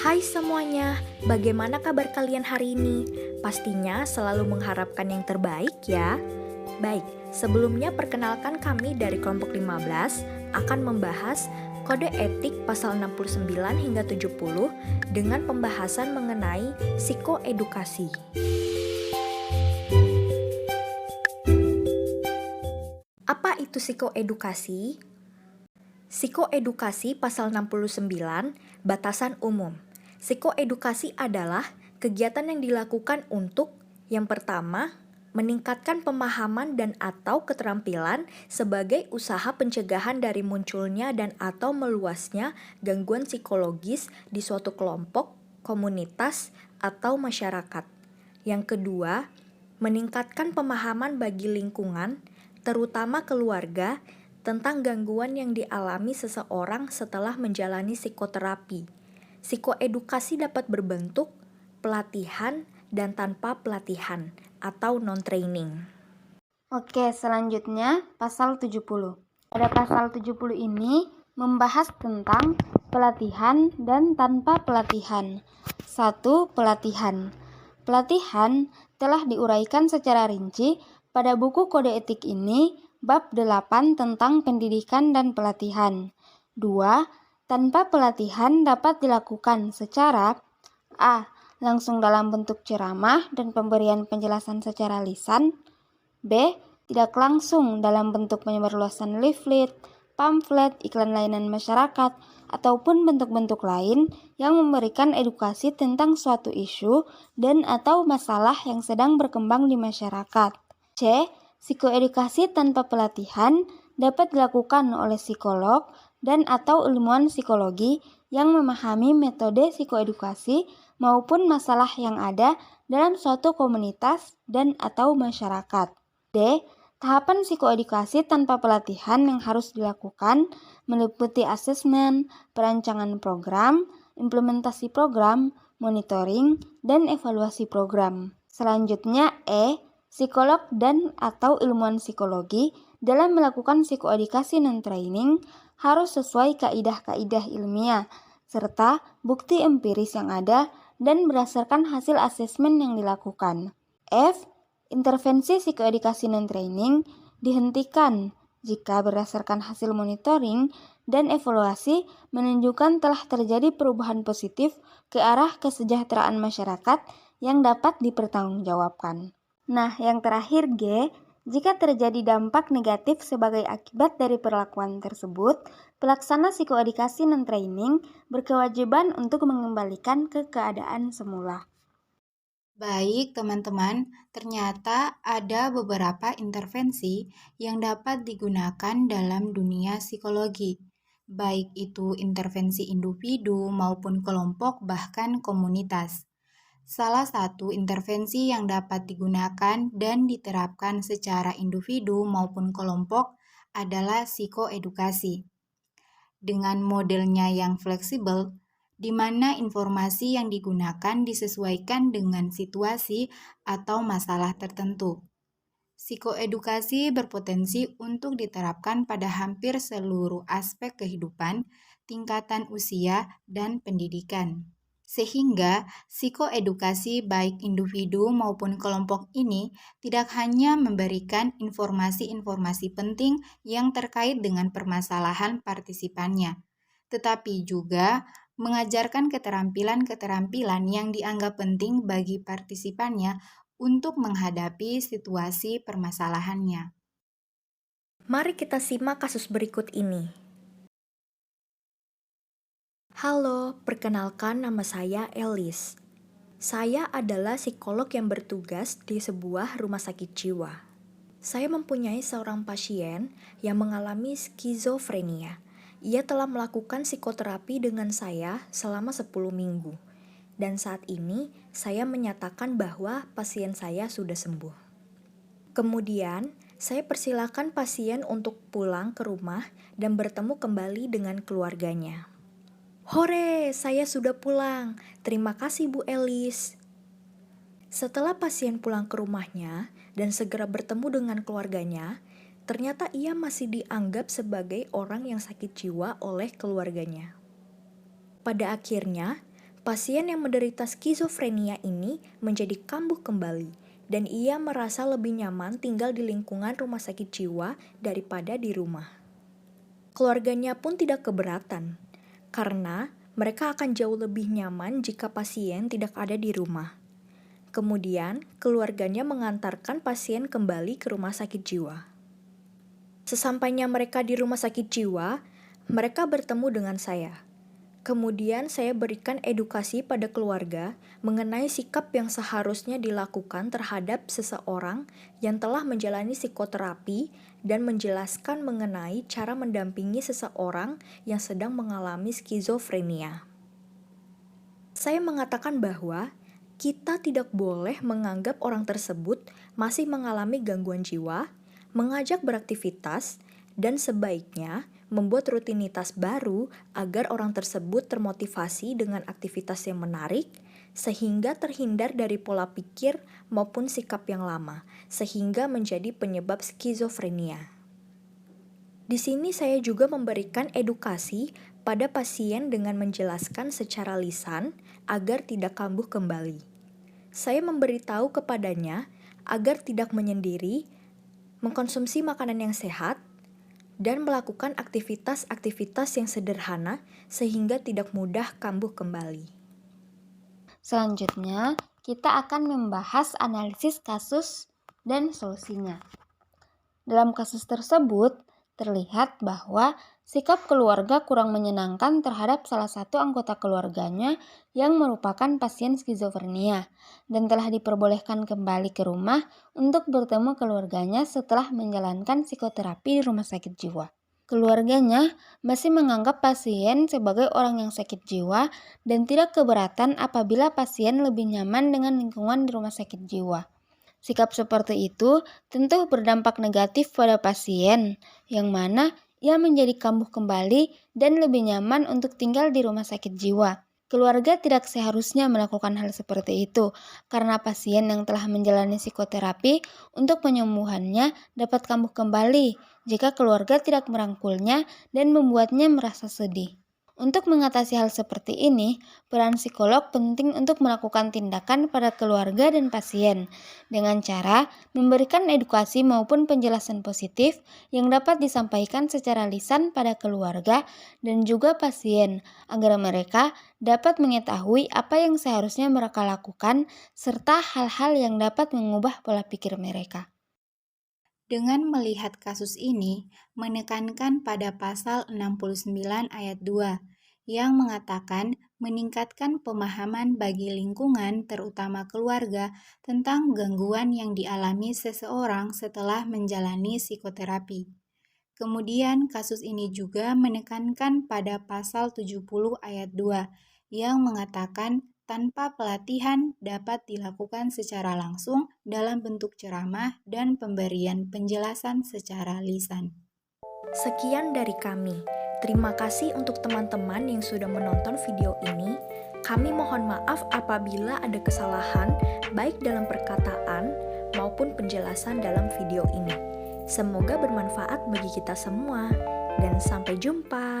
Hai semuanya, bagaimana kabar kalian hari ini? Pastinya selalu mengharapkan yang terbaik ya. Baik, sebelumnya perkenalkan kami dari kelompok 15 akan membahas kode etik pasal 69 hingga 70 dengan pembahasan mengenai psikoedukasi. Apa itu psikoedukasi? Psikoedukasi pasal 69, batasan umum. Psikoedukasi adalah kegiatan yang dilakukan untuk yang pertama, meningkatkan pemahaman dan atau keterampilan sebagai usaha pencegahan dari munculnya dan atau meluasnya gangguan psikologis di suatu kelompok, komunitas, atau masyarakat. Yang kedua, meningkatkan pemahaman bagi lingkungan, terutama keluarga, tentang gangguan yang dialami seseorang setelah menjalani psikoterapi. Psikoedukasi dapat berbentuk pelatihan dan tanpa pelatihan atau non-training. Oke, selanjutnya pasal 70. Pada pasal 70 ini membahas tentang pelatihan dan tanpa pelatihan. 1. Pelatihan. Pelatihan telah diuraikan secara rinci pada buku kode etik ini bab 8 tentang pendidikan dan pelatihan. 2. Tanpa pelatihan dapat dilakukan secara A. Langsung dalam bentuk ceramah dan pemberian penjelasan secara lisan. B. Tidak langsung dalam bentuk penyebarluasan leaflet, pamflet, iklan layanan masyarakat, ataupun bentuk-bentuk lain yang memberikan edukasi tentang suatu isu dan atau masalah yang sedang berkembang di masyarakat. C. Psikoedukasi tanpa pelatihan dapat dilakukan oleh psikolog dan atau ilmuwan psikologi yang memahami metode psikoedukasi maupun masalah yang ada dalam suatu komunitas dan atau masyarakat. D. Tahapan psikoedukasi tanpa pelatihan yang harus dilakukan meliputi asesmen, perancangan program, implementasi program, monitoring, dan evaluasi program. Selanjutnya E. Psikolog dan atau ilmuwan psikologi dalam melakukan psikoedukasi non-training harus sesuai kaidah-kaidah ilmiah serta bukti empiris yang ada dan berdasarkan hasil asesmen yang dilakukan. F. Intervensi psikoedukasi non-training dihentikan jika berdasarkan hasil monitoring dan evaluasi menunjukkan telah terjadi perubahan positif ke arah kesejahteraan masyarakat yang dapat dipertanggungjawabkan. Nah, yang terakhir G, jika terjadi dampak negatif sebagai akibat dari perlakuan tersebut, pelaksana psikoedukasi non-training berkewajiban untuk mengembalikan ke keadaan semula. Baik, teman-teman, ternyata ada beberapa intervensi yang dapat digunakan dalam dunia psikologi, baik itu intervensi individu maupun kelompok bahkan komunitas. Salah satu intervensi yang dapat digunakan dan diterapkan secara individu maupun kelompok adalah psikoedukasi. Dengan modelnya yang fleksibel, di mana informasi yang digunakan disesuaikan dengan situasi atau masalah tertentu. Psikoedukasi berpotensi untuk diterapkan pada hampir seluruh aspek kehidupan, tingkatan usia, dan pendidikan. Sehingga psikoedukasi baik individu maupun kelompok ini tidak hanya memberikan informasi-informasi penting yang terkait dengan permasalahan partisipannya, tetapi juga mengajarkan keterampilan-keterampilan yang dianggap penting bagi partisipannya untuk menghadapi situasi permasalahannya. Mari kita simak kasus berikut ini. Halo, perkenalkan nama saya Elis. Saya adalah psikolog yang bertugas di sebuah rumah sakit jiwa. Saya mempunyai seorang pasien yang mengalami skizofrenia. Ia telah melakukan psikoterapi dengan saya selama 10 minggu. Dan saat ini, saya menyatakan bahwa pasien saya sudah sembuh. Kemudian, saya persilakan pasien untuk pulang ke rumah dan bertemu kembali dengan keluarganya. Hore, saya sudah pulang. Terima kasih Bu Elis. Setelah pasien pulang ke rumahnya dan segera bertemu dengan keluarganya, ternyata ia masih dianggap sebagai orang yang sakit jiwa oleh keluarganya. Pada akhirnya, Pasien yang menderita skizofrenia ini menjadi kambuh kembali, dan ia merasa lebih nyaman tinggal di lingkungan rumah sakit jiwa daripada di rumah. Keluarganya pun tidak keberatan, karena mereka akan jauh lebih nyaman jika pasien tidak ada di rumah. Kemudian, keluarganya mengantarkan pasien kembali ke rumah sakit jiwa. Sesampainya mereka di rumah sakit jiwa, mereka bertemu dengan saya. Kemudian saya berikan edukasi pada keluarga mengenai sikap yang seharusnya dilakukan terhadap seseorang yang telah menjalani psikoterapi dan menjelaskan mengenai cara mendampingi seseorang yang sedang mengalami skizofrenia. Saya mengatakan bahwa kita tidak boleh menganggap orang tersebut masih mengalami gangguan jiwa, mengajak beraktivitas, dan sebaiknya membuat rutinitas baru agar orang tersebut termotivasi dengan aktivitas yang menarik, sehingga terhindar dari pola pikir maupun sikap yang lama, sehingga menjadi penyebab skizofrenia. Di sini saya juga memberikan edukasi pada pasien dengan menjelaskan secara lisan agar tidak kambuh kembali. Saya memberitahu kepadanya agar tidak menyendiri, mengkonsumsi makanan yang sehat, dan melakukan aktivitas-aktivitas yang sederhana sehingga tidak mudah kambuh kembali. Selanjutnya, kita akan membahas analisis kasus dan solusinya. Dalam kasus tersebut, terlihat bahwa sikap keluarga kurang menyenangkan terhadap salah satu anggota keluarganya yang merupakan pasien skizofrenia dan telah diperbolehkan kembali ke rumah untuk bertemu keluarganya setelah menjalankan psikoterapi di rumah sakit jiwa. Keluarganya masih menganggap pasien sebagai orang yang sakit jiwa dan tidak keberatan apabila pasien lebih nyaman dengan lingkungan di rumah sakit jiwa. Sikap seperti itu tentu berdampak negatif pada pasien, yang mana ia menjadi kambuh kembali dan lebih nyaman untuk tinggal di rumah sakit jiwa. Keluarga tidak seharusnya melakukan hal seperti itu, karena pasien yang telah menjalani psikoterapi untuk penyembuhannya dapat kambuh kembali jika keluarga tidak merangkulnya dan membuatnya merasa sedih. Untuk mengatasi hal seperti ini, peran psikolog penting untuk melakukan tindakan pada keluarga dan pasien dengan cara memberikan edukasi maupun penjelasan positif yang dapat disampaikan secara lisan pada keluarga dan juga pasien agar mereka dapat mengetahui apa yang seharusnya mereka lakukan serta hal-hal yang dapat mengubah pola pikir mereka. Dengan melihat kasus ini, menekankan pada pasal 69 ayat 2 yang mengatakan meningkatkan pemahaman bagi lingkungan terutama keluarga tentang gangguan yang dialami seseorang setelah menjalani psikoterapi. Kemudian kasus ini juga menekankan pada pasal 70 ayat 2 yang mengatakan tanpa pelatihan dapat dilakukan secara langsung dalam bentuk ceramah dan pemberian penjelasan secara lisan. Sekian dari kami. Terima kasih untuk teman-teman yang sudah menonton video ini. Kami mohon maaf apabila ada kesalahan baik dalam perkataan maupun penjelasan dalam video ini. Semoga bermanfaat bagi kita semua dan sampai jumpa.